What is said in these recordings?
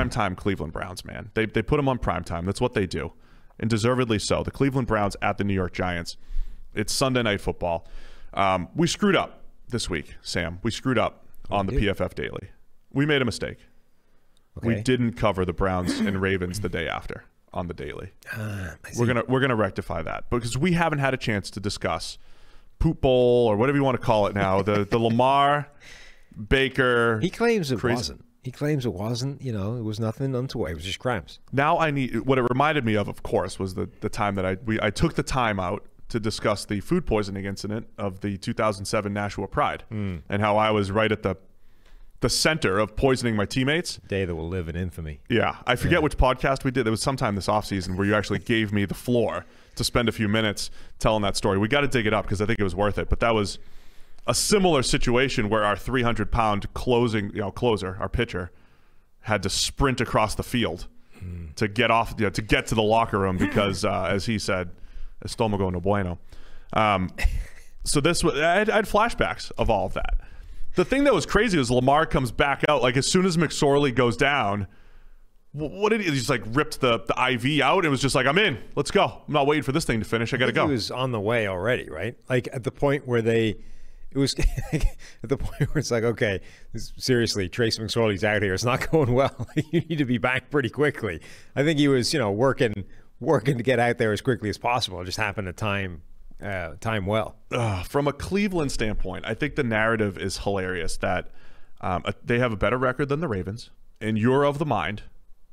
primetime Cleveland Browns, man. They put them on primetime. That's what they do, and deservedly so. The Cleveland Browns at the New York Giants. It's Sunday Night Football. We screwed up this week, Sam. We screwed up on the PFF Daily. We made a mistake. Okay. We didn't cover the Browns and Ravens the day after on the Daily. We're gonna rectify that because we haven't had a chance to discuss Poop Bowl or whatever you want to call it now. The Lamar, Baker. He claims it wasn't. He claims it wasn't. You know, it was nothing untoward. It was just cramps. Now I need. What it reminded me of course, was the time that I took the time out to discuss the food poisoning incident of the 2007 Nashua Pride and how I was right at the center of poisoning my teammates. Day that will live in infamy. Yeah. I forget which podcast we did. There was sometime this offseason where you actually gave me the floor to spend a few minutes telling that story. We got to dig it up because I think it was worth it. But that was a similar situation where our 300-pound closer, our pitcher, had to sprint across the field to get off, to get to the locker room because, as he said, Estomago no bueno. So I had flashbacks of all of that. The thing that was crazy was Lamar comes back out like as soon as McSorley goes down. What did he? He's like ripped the IV out. It was just like, I'm in. Let's go. I'm not waiting for this thing to finish. I got to go. He was on the way already, right? Like at the point where at the point where it's like, okay, seriously, Trace McSorley's out here. It's not going well. You need to be back pretty quickly. I think he was, working to get out there as quickly as possible. It just happened to time well. From a Cleveland standpoint, I think the narrative is hilarious that they have a better record than the Ravens, and you're of the mind,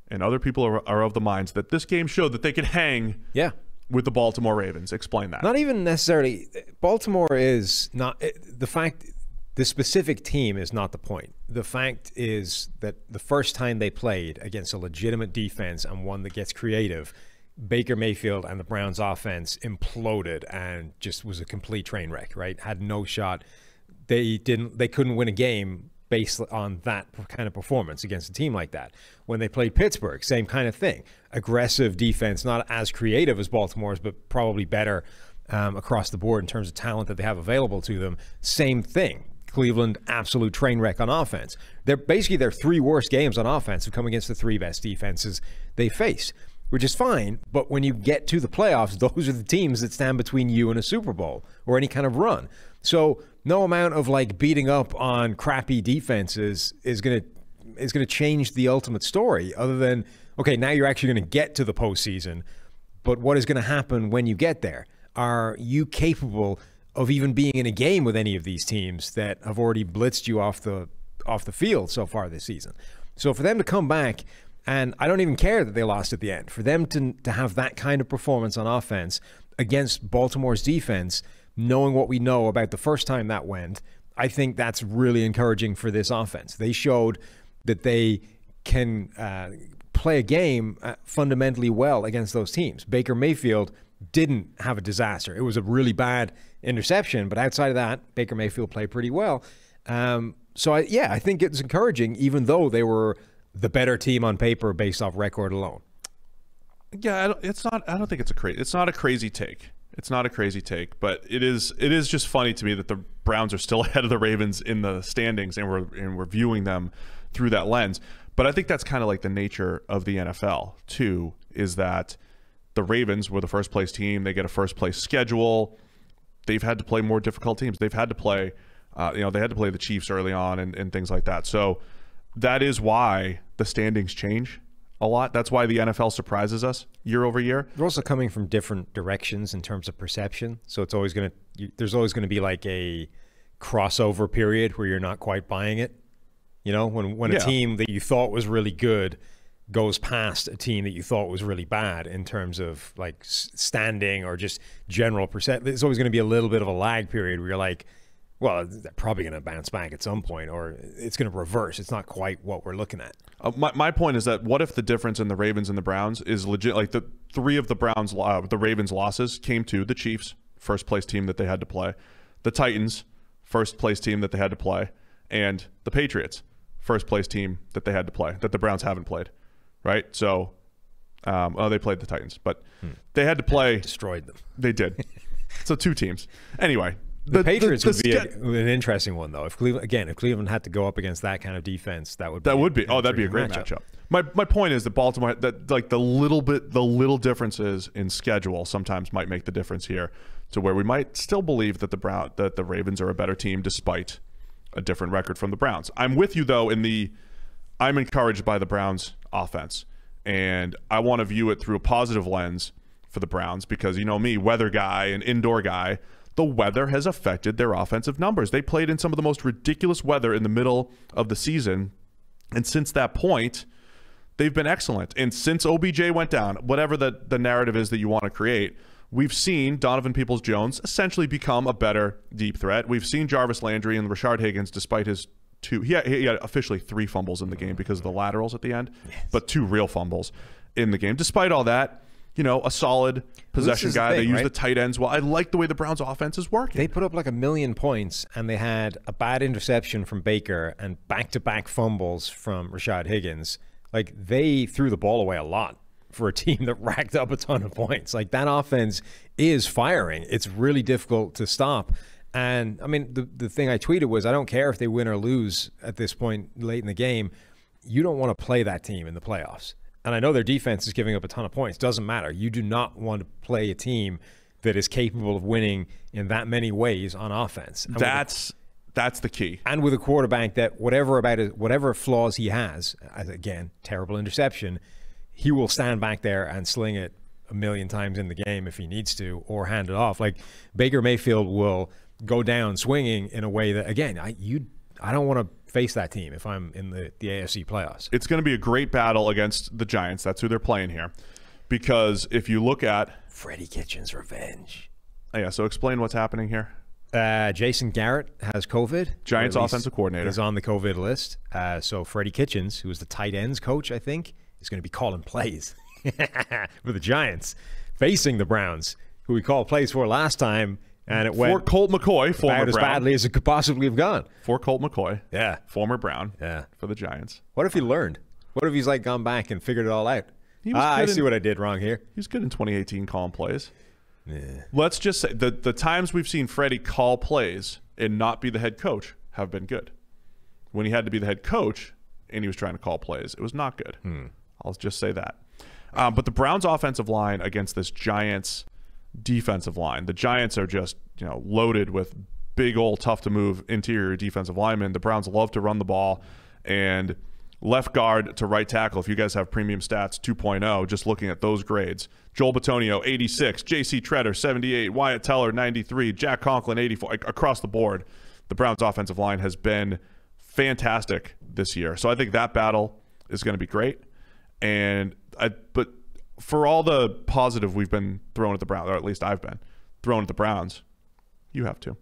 and other people are of the minds that this game showed that they could hang with the Baltimore Ravens. Explain that. Not even necessarily. Baltimore is not the specific team is not the point. The fact is that the first time they played against a legitimate defense and one that gets creative, Baker Mayfield and the Browns offense imploded and just was a complete train wreck, right? Had no shot. They couldn't win a game based on that kind of performance against a team like that. When they played Pittsburgh, same kind of thing. Aggressive defense, not as creative as Baltimore's, but probably better across the board in terms of talent that they have available to them. Same thing. Cleveland, absolute train wreck on offense. Their three worst games on offense have come against the three best defenses they faced, which is fine. But when you get to the playoffs, those are the teams that stand between you and a Super Bowl or any kind of run. So no amount of like beating up on crappy defenses is going to change the ultimate story other than, okay, now you're actually going to get to the postseason. But what is going to happen when you get there? Are you capable of even being in a game with any of these teams that have already blitzed you off the field so far this season? So for them to come back, and I don't even care that they lost at the end, for them to have that kind of performance on offense against Baltimore's defense, knowing what we know about the first time that went, I think that's really encouraging for this offense. They showed that they can play a game fundamentally well against those teams. Baker Mayfield didn't have a disaster. It was a really bad interception, but outside of that, Baker Mayfield played pretty well. I think it's encouraging, even though they were the better team on paper based off record alone. Yeah, it's not. I don't think it's not a crazy take. It's not a crazy take, but it is just funny to me that the Browns are still ahead of the Ravens in the standings, and we're viewing them through that lens. But I think that's kind of like the nature of the NFL too, is that the Ravens were the first place team. They get a first place schedule. They've had to play more difficult teams. They've had to play, they had to play the Chiefs early on and things like that. So that is why the standings change a lot. That's why the NFL surprises us year over year. They're also coming from different directions in terms of perception. So it's always there's always going to be like a crossover period where you're not quite buying it. When a team that you thought was really good goes past a team that you thought was really bad in terms of like standing or just general percent. There's always going to be a little bit of a lag period where you're like, well, they're probably going to bounce back at some point, or it's going to reverse. It's not quite what we're looking at. My point is that what if the difference in the Ravens and the Browns is legit? Like the three of the Ravens losses came to the Chiefs, first place team that they had to play, the Titans, first place team that they had to play, and the Patriots, first place team that they had to play, that the Browns haven't played. Right? So, they played the Titans, but they had to play. Destroyed them. They did. So 2 teams. Anyway, The Patriots would be an interesting one, though. If Cleveland had to go up against that kind of defense, that'd be a great matchup. My point is that Baltimore, that like the little differences in schedule sometimes might make the difference here, to where we might still believe that the Ravens are a better team despite a different record from the Browns. I'm with you though I'm encouraged by the Browns offense, and I want to view it through a positive lens for the Browns because, you know me, weather guy and indoor guy, the weather has affected their offensive numbers. They played in some of the most ridiculous weather in the middle of the season, and since that point, they've been excellent. And since OBJ went down, whatever the narrative is that you want to create, we've seen Donovan Peoples-Jones essentially become a better deep threat. We've seen Jarvis Landry and Rashard Higgins, despite his he had officially 3 fumbles in the game because of the laterals at the end, but 2 real fumbles in the game. Despite all that, you know, a solid possession guy. They use the tight ends well. I like the way the Browns offense is working. They put up like 1 million points, and they had a bad interception from Baker and back-to-back fumbles from Rashard Higgins. Like, they threw the ball away a lot for a team that racked up a ton of points. Like, that offense is firing. It's really difficult to stop. And, I mean, the thing I tweeted was, I don't care if they win or lose at this point late in the game. You don't want to play that team in the playoffs. And I know their defense is giving up a ton of points. Doesn't matter. You do not want to play a team that is capable of winning in that many ways on offense. And that's the key. And with a quarterback that whatever flaws he has, again, terrible interception, he will stand back there and sling it 1 million times in the game if he needs to, or hand it off. Like, Baker Mayfield will go down swinging in a way that, again, I don't want to face that team if I'm in the AFC playoffs. It's going to be a great battle against the Giants. That's who they're playing here. Because if you look at Freddie Kitchens' revenge. Oh, yeah, so explain what's happening here. Jason Garrett has COVID. Giants offensive coordinator. Is on the COVID list. So Freddie Kitchens, who is the tight ends coach, I think, is going to be calling plays for the Giants, facing the Browns, who we called plays for last time. And it went for Colt McCoy, former as Brown. badly as it could possibly have gone. For Colt McCoy, yeah, former Brown, yeah, for the Giants. What if he learned? What if he's like gone back and figured it all out? I see what I did wrong here. He was good in 2018 calling plays. Yeah. Let's just say the times we've seen Freddie call plays and not be the head coach have been good. When he had to be the head coach and he was trying to call plays, it was not good. I'll just say that. But the Browns' offensive line against this Giants' defensive line, the Giants are just loaded with big old tough to move interior defensive linemen. The Browns love to run the ball, and left guard to right tackle, if you guys have premium stats 2.0, just looking at those grades, Joel Bitonio 86, JC Treader 78, Wyatt Teller 93, Jack Conklin 84. Across the board, the Browns offensive line has been fantastic this year. So I think that battle is going to be great. But for all the positive we've been throwing at the Browns, or at least I've been throwing at the Browns, you have to.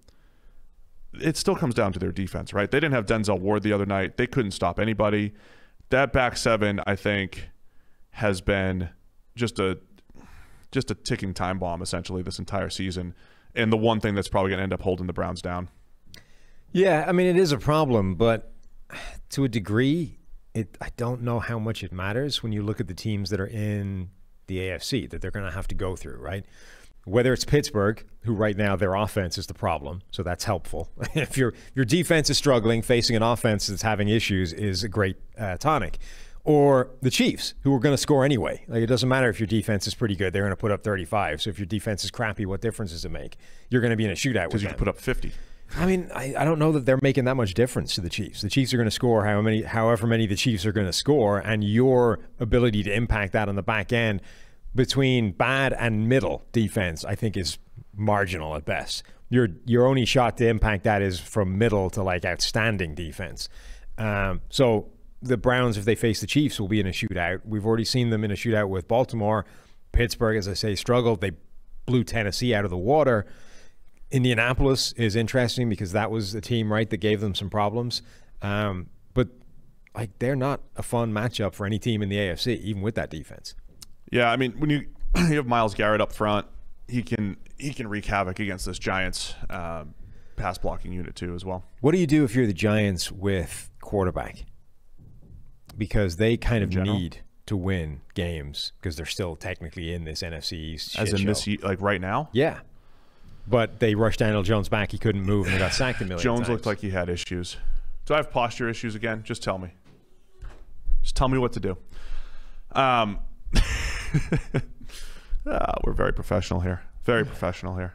It still comes down to their defense, right? They didn't have Denzel Ward the other night. They couldn't stop anybody. That back seven, I think, has been just a ticking time bomb, essentially, this entire season. And the one thing that's probably going to end up holding the Browns down. Yeah, I mean, it is a problem, but to a degree, I don't know how much it matters when you look at the teams that are in the AFC that they're going to have to go through, right? Whether it's Pittsburgh, who right now their offense is the problem, so that's helpful. If your defense is struggling, facing an offense that's having issues is a great tonic. Or the Chiefs, who are going to score anyway. Like, it doesn't matter if your defense is pretty good; they're going to put up 35. So if your defense is crappy, what difference does it make? You're going to be in a shootout with them. Because you can put up 50. I mean, I don't know that they're making that much difference to the Chiefs. The Chiefs are going to score however many the Chiefs are going to score, and your ability to impact that on the back end between bad and middle defense, I think, is marginal at best. Your only shot to impact that is from middle to like outstanding defense. So the Browns, if they face the Chiefs, will be in a shootout. We've already seen them in a shootout with Baltimore. Pittsburgh, as I say, struggled. They blew Tennessee out of the water. Indianapolis is interesting because that was the team, right, that gave them some problems. But like, they're not a fun matchup for any team in the AFC, even with that defense. Yeah, I mean, when you have Myles Garrett up front, he can wreak havoc against this Giants pass blocking unit too as well. What do you do if you're the Giants with quarterback? Because they kind of need to win games because they're still technically in this NFC East as in this, like right now? Yeah. But they rushed Daniel Jones back. He couldn't move, and they got sacked a million Jones times. looked like he had issues. Do I have posture issues again? Just tell me. Just tell me what to do. We're very professional here. Very professional here.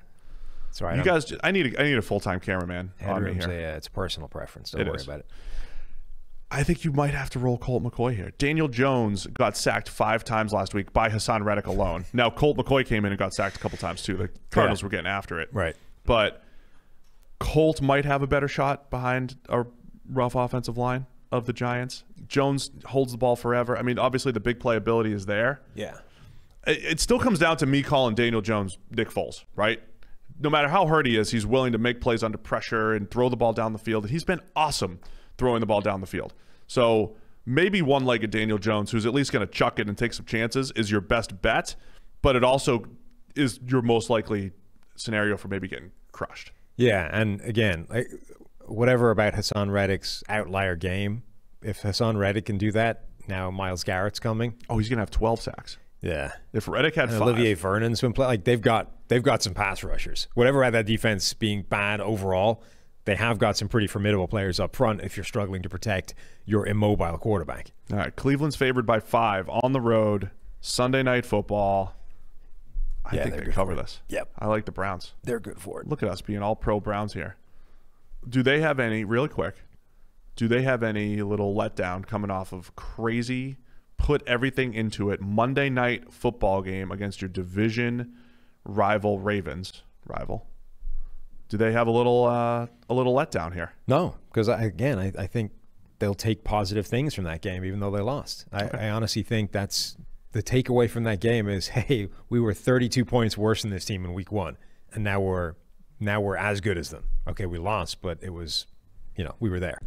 That's right. You guys, I need a full-time cameraman on me here. It's a personal preference. Don't worry about it. I think you might have to roll Colt McCoy here. Daniel Jones got sacked 5 times last week by Hassan Reddick alone. Now, Colt McCoy came in and got sacked a couple times too. The Cardinals were getting after it. Right. But Colt might have a better shot behind a rough offensive line of the Giants. Jones holds the ball forever. I mean, obviously the big playability is there. Yeah. It still comes down to me calling Daniel Jones Nick Foles, right? No matter how hurt he is, he's willing to make plays under pressure and throw the ball down the field. He's been awesome throwing the ball down the field. So maybe one-legged Daniel Jones, who's at least going to chuck it and take some chances, is your best bet, but it also is your most likely scenario for maybe getting crushed. Yeah, and again, whatever about Hassan Reddick's outlier game, if Hassan Reddick can do that, now Myles Garrett's coming. Oh, he's going to have 12 sacks. Yeah. If Reddick had 5. Olivier Vernon's been playing. Like, they've got some pass rushers. Whatever about that defense being bad overall, they have got some pretty formidable players up front if you're struggling to protect your immobile quarterback. All right, Cleveland's favored by 5 on the road, Sunday Night Football. I think they cover this. Yep. I like the Browns. They're good for it. Look at us being all pro Browns here. Do they have any, really quick, do they have any little letdown coming off of crazy, put everything into it, Monday Night Football game against your division rival Ravens? Do they have a little letdown here? No, because I think they'll take positive things from that game, even though they lost. I honestly think that's the takeaway from that game is, hey, we were 32 points worse than this team in week 1, and now we're as good as them. Okay, we lost, but it was, we were there.